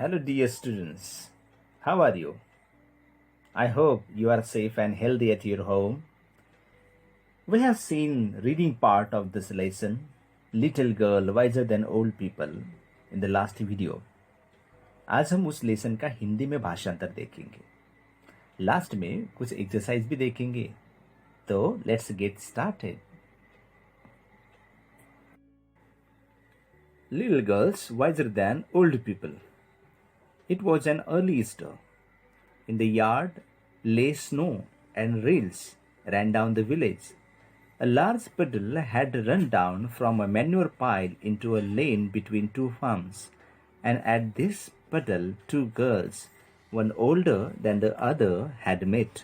Hello, dear students. How are you? I hope you are safe and healthy at your home. We have seen reading part of this lesson, Little Girl Wiser Than Old People, in the last video. आज हम उस lesson का हिंदी में भाषांतर देखेंगे. Last में कुछ exercise भी देखेंगे. तो let's get started. Little girls wiser than old people. It was an early Easter. In the yard lay snow, and rills ran down the village. A large puddle had run down from a manure pile into a lane between two farms, and at this puddle two girls, one older than the other, had met.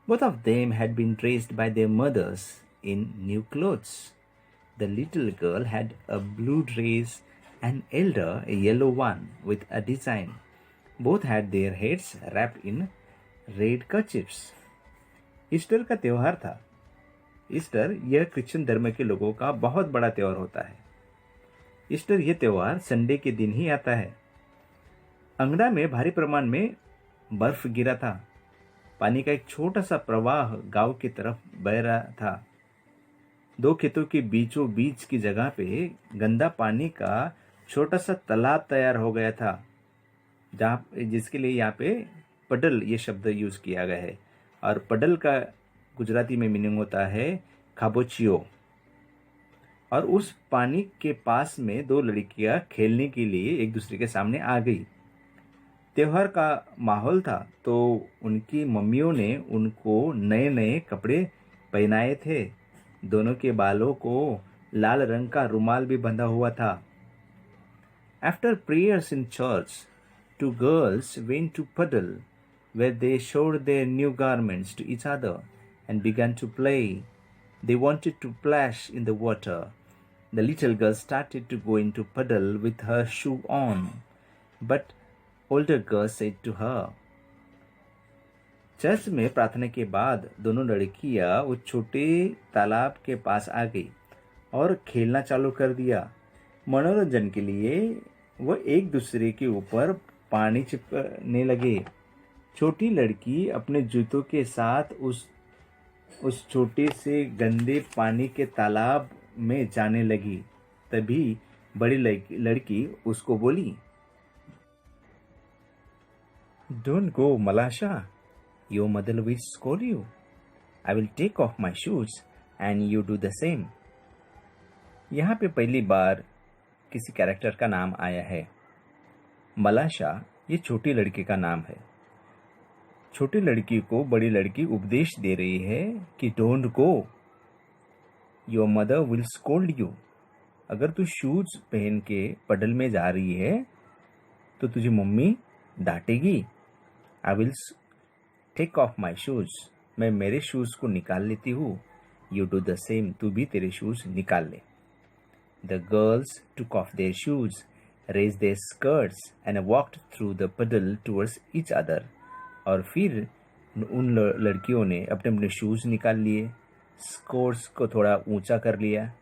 Both of them had been dressed by their mothers in new clothes. The little girl had a blue dress, and elder a yellow one with a design. Both had their heads wrapped in red kerchiefs. Easter का त्योहार था. Easter यह Christian धर्म के लोगों का बहुत बड़ा त्योहार होता है. ईस्टर यह त्योहार संडे के दिन ही आता है. अंगना में भारी प्रमाण में बर्फ गिरा था. पानी का एक छोटा सा प्रवाह गांव की तरफ बह रहा था. दो खेतों के बीचों बीच की जगह पे गंदा पानी का छोटा सा तालाब तैयार हो गया था, जहां जिसके लिए यहाँ पे पडल ये शब्द यूज किया गया है. और पडल का गुजराती में मीनिंग होता है खाबोचियो. और उस पानी के पास में दो लड़कियां खेलने के लिए एक दूसरे के सामने आ गई. त्योहार का माहौल था, तो उनकी मम्मियों ने उनको नए नए कपड़े पहनाए थे. दोनों के बालों को लाल रंग का रुमाल भी बंधा हुआ था. After prayers in church, two girls went to puddle, where they showed their new garments to each other and began to play. They wanted to splash in the water. The little girl started to go into puddle with her shoe on, but older girl said to her. Church में प्रार्थना के बाद दोनों लड़कियां उस छोटे तालाब के पास आ गई और खेलना चालू कर दिया. मनोरंजन के लिए वो एक दूसरे के ऊपर पानी चिपकने लगे. छोटी लड़की अपने जूतों के साथ उस छोटे से गंदे पानी के तालाब में जाने लगी. तभी बड़ी लड़की उसको बोली, "Don't go, Malasha. Your mother will scold you. I will take off my shoes and you do the same." यहाँ पे पहली बार किसी कैरेक्टर का नाम आया है. मलाशा ये छोटी लड़की का नाम है. छोटी लड़की को बड़ी लड़की उपदेश दे रही है कि don't go, your mother will scold you. अगर तू शूज पहन के पडल में जा रही है तो तुझे मम्मी डांटेगी. I will take off my shoes. मैं मेरे शूज को निकाल लेती हूँ. You do the same. तू भी तेरे शूज निकाल ले. The girls took off their shoes, raised their skirts and walked through the puddle towards each other. और फिर उन लड़कियों ने अपने अपने शूज निकाल लिए, स्कर्ट्स को थोड़ा ऊंचा कर लिया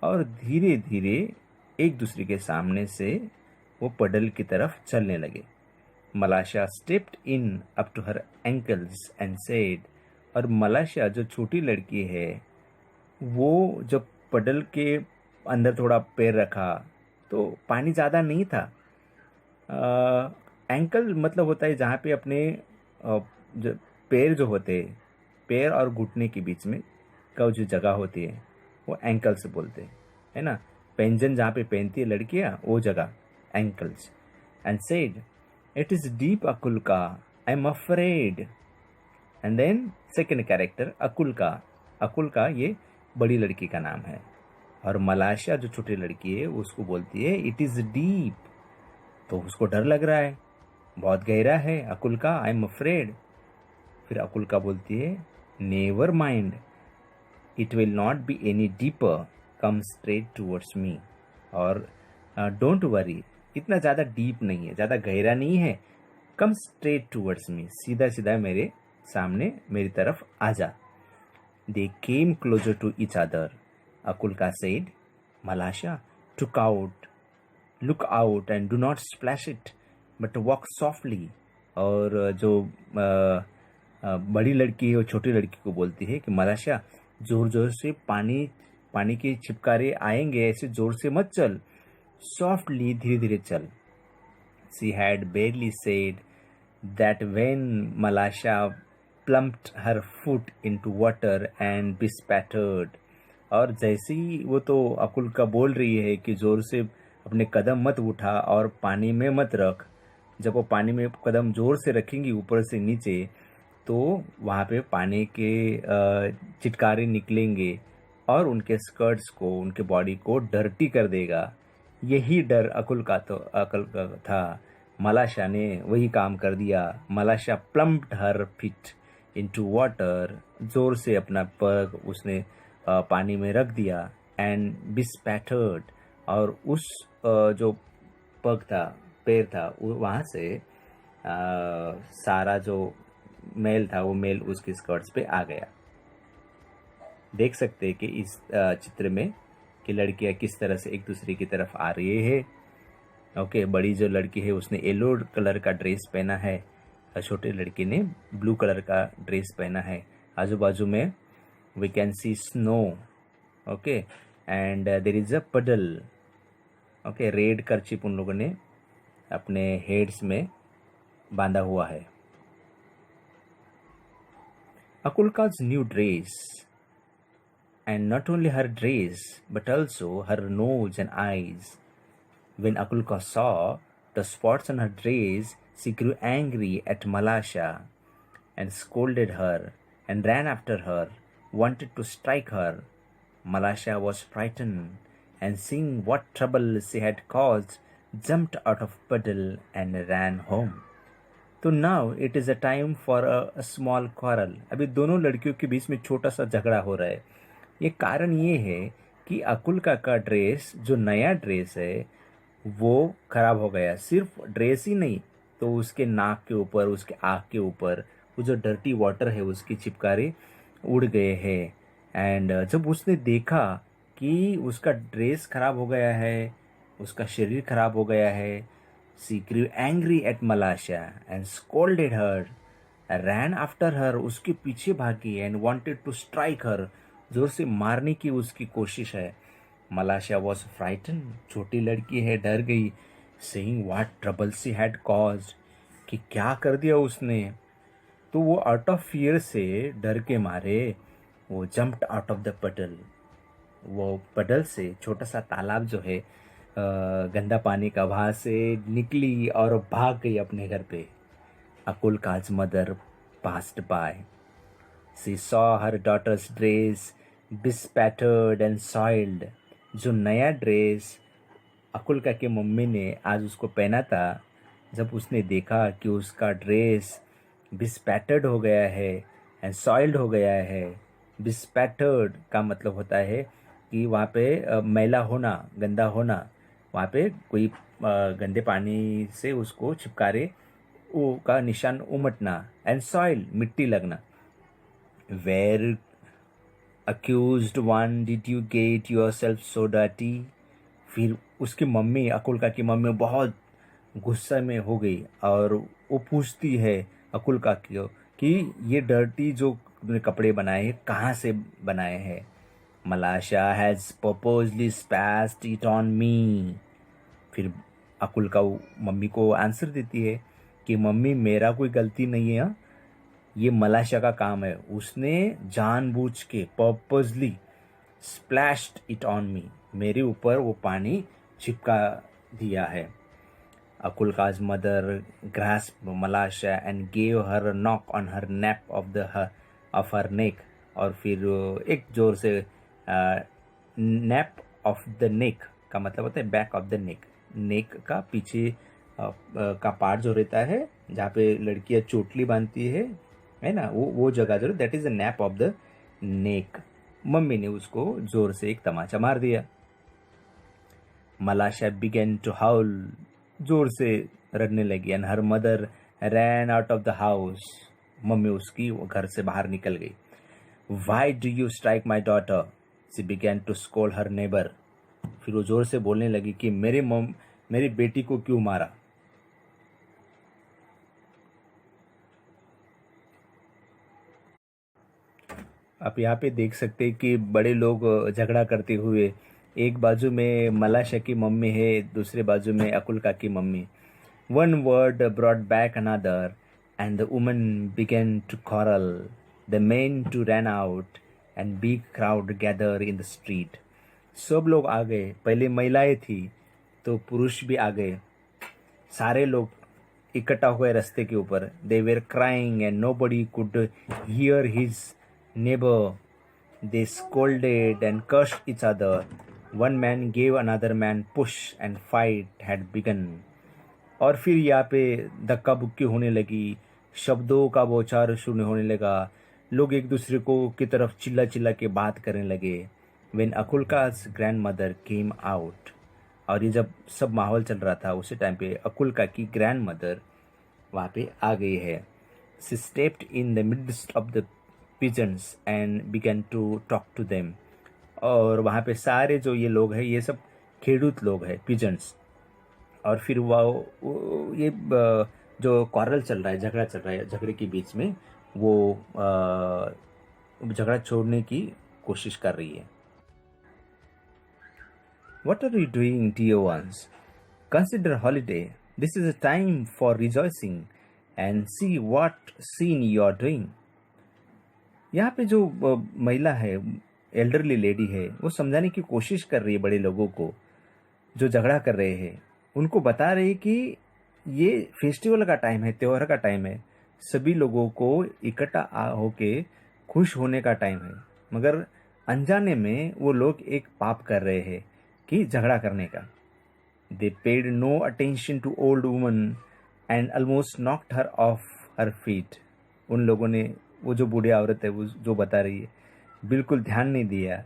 और धीरे धीरे एक दूसरे के सामने से वो पडल की तरफ चलने लगे. मलाशा stepped in up to her ankles and said. और मलाशा जो छोटी लड़की है वो जब पडल के अंदर थोड़ा पैर रखा तो पानी ज़्यादा नहीं था. एंकल मतलब होता है जहाँ पे अपने जो पैर जो होते हैं, पैर और घुटने के बीच में का जो जगह होती है वो एंकल से बोलते हैं, है ना. पेंजन जहाँ पे पहनती है लड़कियाँ वो जगह ankles. And said, "it is deep Akulka, I am afraid." And then second character Akulka. Akulka ये बड़ी लड़की का नाम है. और मलाशा जो छोटी लड़की है उसको बोलती है, "इट इज डीप." तो उसको डर लग रहा है, बहुत गहरा है. अकुलका, आई एम अफ्रेड. फिर अकुलका बोलती है, "never mind, it will not be any deeper. Come straight towards me." और डोंट वरी, इतना ज़्यादा डीप नहीं है, ज़्यादा गहरा नहीं है. कम स्ट्रेट टूवर्ड्स मी, सीधा सीधा मेरे सामने मेरी तरफ आ जा. They came closer to each other. Akulka said. Malasha, look out and do not splash it. But walk softly. और जो बड़ी लड़की है वो छोटी लड़की को बोलती है कि मलाशा, जोर जोर से पानी के छिपकारे आएंगे, ऐसे जोर से मत चल, सॉफ्टली, धीरे धीरे चल। She had barely said that when Malasha plumped her foot into water and bespattered। और जैसे ही वो तो अकुल का बोल रही है कि जोर से अपने कदम मत उठा और पानी में मत रख, जब वो पानी में कदम जोर से रखेंगी ऊपर से नीचे तो वहाँ पे पानी के चिटकारे निकलेंगे और उनके स्कर्ट्स को, उनके बॉडी को डर्टी कर देगा। यही डर अकुल का था। मलाशा ने वही काम कर दिया। Malasha plumped her feet into water. जोर से अपना पैर उसने पानी में रख दिया। एंड बिस्पैटर्ड, और उस जो पैर था वहाँ से सारा जो मेल था वो मेल उसकी स्कर्ट्स पे आ गया। देख सकते हैं कि इस चित्र में कि लड़कियां किस तरह से एक दूसरे की तरफ आ रही है। ओके, बड़ी जो लड़की है उसने येलो कलर का ड्रेस पहना है और छोटी लड़की ने ब्लू कलर का ड्रेस पहना है। आजू बाजू में we can see snow. Okay, and there is a puddle. Okay, red कर्चिप उन लोगों ने अपने हेड्स में बांधा हुआ है। Akulka's new dress, and not only her dress but also her nose and eyes. When Akulka saw the spots on her dress, she grew angry at Malasha and scolded her and ran after her, wanted to strike her. Malasha was frightened and seeing what trouble she had caused, jumped out of puddle and ran home. तो now it is a time for a small quarrel. अभी दोनों लड़कियों के बीच में छोटा सा झगड़ा हो रहा है। ये कारण ये है कि अकुल्का का ड्रेस, जो नया ड्रेस है, वो खराब हो गया। सिर्फ ड्रेस ही नहीं, तो उसके नाक के ऊपर, उसके आँख के ऊपर वो जो डर्टी वाटर है उसकी चिपकारे उड़ गए हैं। एंड जब उसने देखा कि उसका ड्रेस खराब हो गया है, उसका शरीर खराब हो गया है, she grew angry at Malasha and scolded her, ran after her, उसके पीछे भागी and wanted to strike her, जोर से मारने की उसकी कोशिश है। Malasha was frightened, छोटी लड़की है, डर गई, saying what trouble she had caused, कि क्या कर दिया उसने। तो वो आउट ऑफ फियर से, डर के मारे, वो जंप्ड आउट ऑफ द पडल। वो पडल से, छोटा सा तालाब जो है गंदा पानी का, वहाँ से निकली और भाग गई अपने घर पे। Akulka's mother passed by. She saw her daughter's dress bespattered and soiled. जो नया ड्रेस अकुल्का की मम्मी ने आज उसको पहना था, जब उसने देखा कि उसका ड्रेस बिस्पैटर्ड हो गया है एंड सॉइल्ड हो गया है। बिस्पैटर्ड का मतलब होता है कि वहाँ पे मैला होना, गंदा होना, वहाँ पे कोई गंदे पानी से उसको छिपकारे का निशान उमटना। एंड सॉइल, मिट्टी लगना। Where accused one did you get yourself so dirty. फिर उसकी मम्मी, अकुल्का की मम्मी बहुत गुस्सा में हो गई और वो पूछती है अकुल्का को कि ये डर्टी जो कपड़े बनाए हैं कहाँ से बनाए हैं। Malasha has purposely splashed it on me। फिर अकुल्का मम्मी को आंसर देती है कि मम्मी, मेरा कोई गलती नहीं है, ये मलाशा का काम है, उसने जानबूझ के purposely splashed it on me, मेरे ऊपर वो पानी चिपका दिया है। Akulka's mother grasped Malasha and gave her a knock on her nape of her neck। और फिर एक जोर से नैप ऑफ द नेक का मतलब होता है बैक ऑफ द नेक। नेक का पीछे का पार्ट जो रहता है, जहाँ पे लड़कियां चोटली बांधती है ना, वो जगह जो, that is the nap of the neck. Mummy ने उसको जोर से एक तमाचा मार दिया। मलाशा बिगेन टू हाउल, जोर से रड़ने लगी। And her mother ran out of the house, मम्मी उसकी वो घर से बाहर निकल गई। Why do you strike my daughter, she began to scold her neighbour. फिर वो जोर से बोलने लगी कि मेरी बेटी को क्यों मारा। आप यहाँ पे देख सकते हैं कि बड़े लोग झगड़ा करते हुए, एक बाजू में मलाशा की मम्मी है, दूसरे बाजू में अकुल्का की mummy. One word brought back another, and the women began to quarrel. The men to ran out, and big crowd gathered in the street. सब लोग आ गए. पहले महिलाएं थी, तो पुरुष भी आ गए. सारे लोग इकट्ठा हुए रास्ते के ऊपर. They were crying and nobody could hear his neighbor. They scolded and cursed each other. One man gave another man push and fight had begun. और फिर यहाँ पे धक्का बुक्की होने लगी, शब्दों का बौछार शुरू होने लगा, लोग एक दूसरे को की तरफ चिल्ला चिल्ला के बात करने लगे. When अकुल्का's grandmother came out, और ये जब सब माहौल चल रहा था उसी टाइम पे अकुल्का की ग्रैंड मदर वहाँ पे आ गई है. She stepped in the midst of the pigeons and began to talk to them. और वहाँ पे सारे जो ये लोग हैं, ये सब खेडूत लोग हैं, पिजन्स. और फिर ये जो क्वारल चल रहा है, झगड़ा चल रहा है, झगड़े के बीच में वो झगड़ा छोड़ने की कोशिश कर रही है. What are you doing, dear ones? Consider holiday. This is a time for rejoicing and see what scene you are doing. यहाँ पे जो महिला है, एल्डरली लेडी है, वो समझाने की कोशिश कर रही है बड़े लोगों को जो झगड़ा कर रहे हैं. उनको बता रही कि ये फेस्टिवल का टाइम है, त्योहार का टाइम है, सभी लोगों को इकट्ठा होके खुश होने का टाइम है. मगर अनजाने में वो लोग एक पाप कर रहे हैं कि झगड़ा करने का. They paid no attention to old woman and almost knocked her off her feet. उन लोगों ने, वो जो बूढ़ी औरत है वो जो बता रही है, बिल्कुल ध्यान नहीं दिया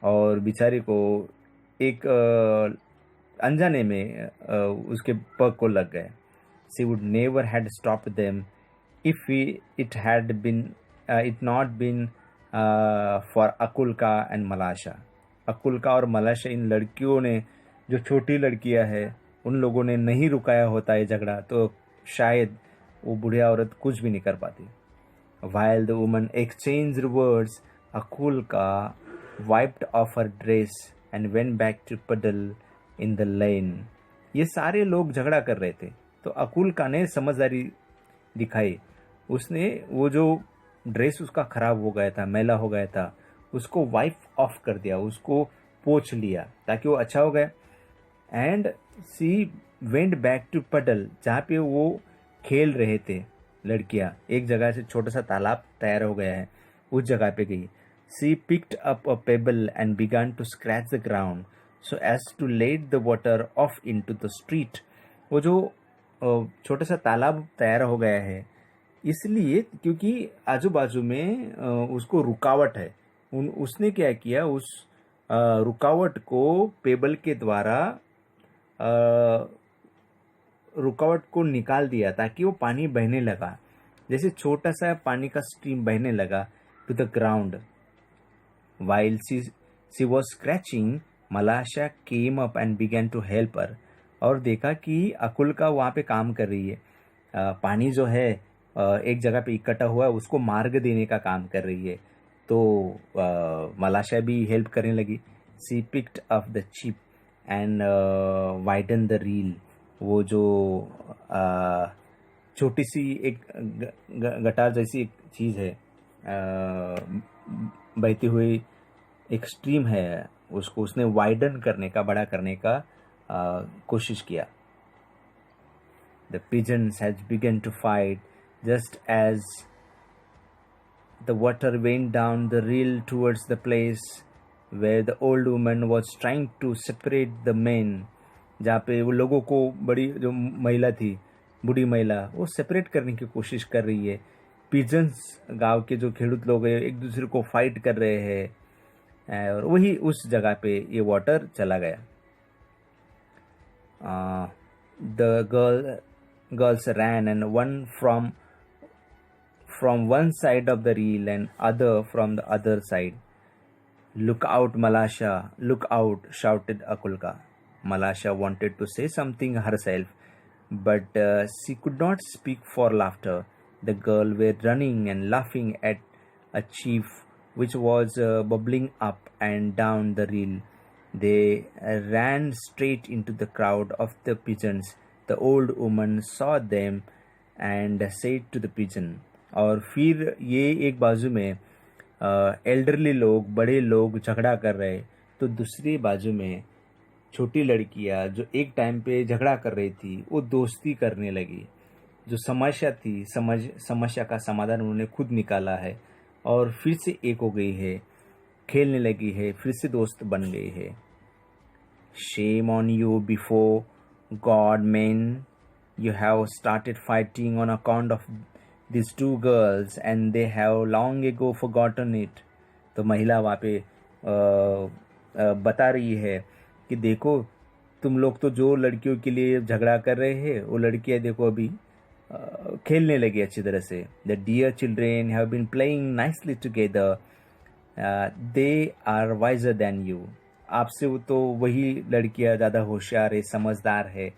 और बेचारी को एक अनजाने में उसके पग को लग गए. She would never had stopped them if it had been it not been for अकुल्का and मलाशा. अकुल्का और मलाशा, इन लड़कियों ने, जो छोटी लड़कियां हैं, उन लोगों ने नहीं रुकाया होता है झगड़ा, तो शायद वो बुढ़िया औरत कुछ भी नहीं कर पाती. While the woman exchanged words, अकुल्का wiped off her dress and went back to puddle in the lane. ये सारे लोग झगड़ा कर रहे थे, तो अकुल्का ने समझदारी दिखाई. उसने वो जो ड्रेस उसका खराब हो गया था, मैला हो गया था, उसको वाइप ऑफ कर दिया, उसको पोंछ लिया ताकि वो अच्छा हो गया. And she went back to puddle, जहाँ पे वो खेल रहे थे लड़कियां. एक जगह से छोटा सा तालाब तैयार हो गया है, उस जगह पे गई. She picked up a pebble and began to scratch the ground so as to let the water off into the street. वो जो छोटा सा तालाब तैयार हो गया है इसलिए क्योंकि आजू बाजू में उसको रुकावट है. उसने क्या किया, उस रुकावट को पेबल के द्वारा रुकावट को निकाल दिया ताकि वो पानी बहने लगा, जैसे छोटा सा पानी का स्ट्रीम बहने लगा to the ground. While she was scratching, Malasha came up and began to help her. और देखा कि अकुल्का वहाँ पे काम कर रही है, पानी जो है एक जगह पे इकट्ठा हुआ है, उसको मार्ग देने का काम कर रही है. तो मलाशा भी हेल्प करने लगी. She picked up the chip and widen the reel. वो जो छोटी सी एक गटार जैसी एक चीज़ है, बहती हुई एक स्ट्रीम है, उसको उसने वाइडन करने का, बड़ा करने का कोशिश किया. The pigeons had begun to fight just as the water went down the reel towards the place where the old woman was trying to separate the men. जहाँ पे वो लोगों को, बड़ी जो महिला थी, बूढ़ी महिला, वो सेपरेट करने की कोशिश कर रही है. पिजन्स, गांव के जो खेडूत लोग हैं, एक दूसरे को फाइट कर रहे हैं, और वही उस जगह पे ये वाटर चला गया. The girls ran and one from one side of the reel and other from the other side. Look out Malasha, look out, shouted Akulka. Malasha wanted to say something herself, but she could not speak for laughter. The girls were running and laughing at a chief which was bubbling up and down the reel. They ran straight into the crowd of the pigeons. The old woman saw them and said to the pigeon. और फिर ये एक बाजू में elderly लोग, बड़े लोग झगड़ा कर रहे, तो दूसरी बाजू में छोटी लड़कियां जो एक टाइम पे झगड़ा कर रही थी वो दोस्ती करने लगी। जो समस्या थी, समस्या का समाधान उन्होंने खुद निकाला है और फिर से एक हो गई है, खेलने लगी है, फिर से दोस्त बन गई है। Shame on you before God, men. You have started fighting on account of these two girls and they have long ago forgotten it. तो महिला वहाँ पे बता रही है कि देखो तुम लोग तो जो लड़कियों के लिए झगड़ा कर रहे हैं वो लड़कियां देखो अभी खेलने लगी अच्छी तरह से। The dear children have been playing nicely together. They are wiser than you. आपसे वो तो वही लड़कियां ज़्यादा होशियार है, समझदार है,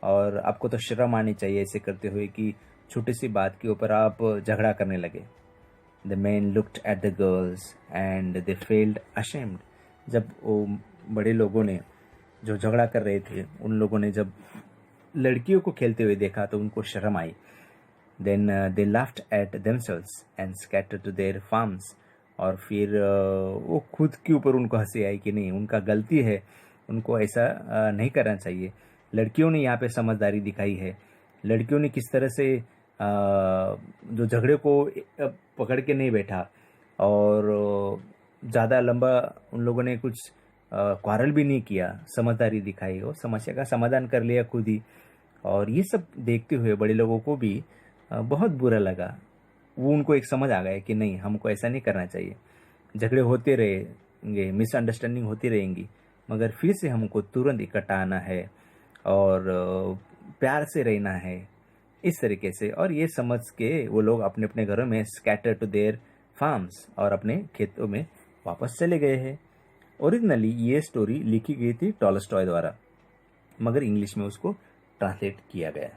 और आपको तो शर्म आनी चाहिए ऐसे करते हुए कि छोटी सी बात के ऊपर आप झगड़ा करने लगे। The men looked at the girls and they felt ashamed. जब वो बड़े लोगों ने जो झगड़ा कर रहे थे उन लोगों ने जब लड़कियों को खेलते हुए देखा तो उनको शर्म आई। Then they laughed at themselves and scattered to their farms. और फिर वो खुद के ऊपर उनको हंसी आई कि नहीं, उनका गलती है, उनको ऐसा नहीं करना चाहिए। लड़कियों ने यहाँ पे समझदारी दिखाई है। लड़कियों ने किस तरह से जो झगड़े को पकड़ के नहीं बैठा और ज़्यादा लंबा उन लोगों ने कुछ क्वारल भी नहीं किया, समझदारी दिखाई और समस्या का समाधान कर लिया खुद ही। और ये सब देखते हुए बड़े लोगों को भी बहुत बुरा लगा। वो उनको एक समझ आ गया कि नहीं, हमको ऐसा नहीं करना चाहिए। झगड़े होते रहेंगे, मिसअंडरस्टैंडिंग होती रहेंगी, मगर फिर से हमको तुरंत इकट्ठा आना है और प्यार से रहना है, इस तरीके से। और ये समझ के वो लोग अपने अपने घरों में स्कैटर टू देयर फार्म्स और अपने खेतों में वापस चले गए हैं। ओरिजिनली ये स्टोरी लिखी गई थी टॉलस्टॉय द्वारा, मगर इंग्लिश में उसको ट्रांसलेट किया गया।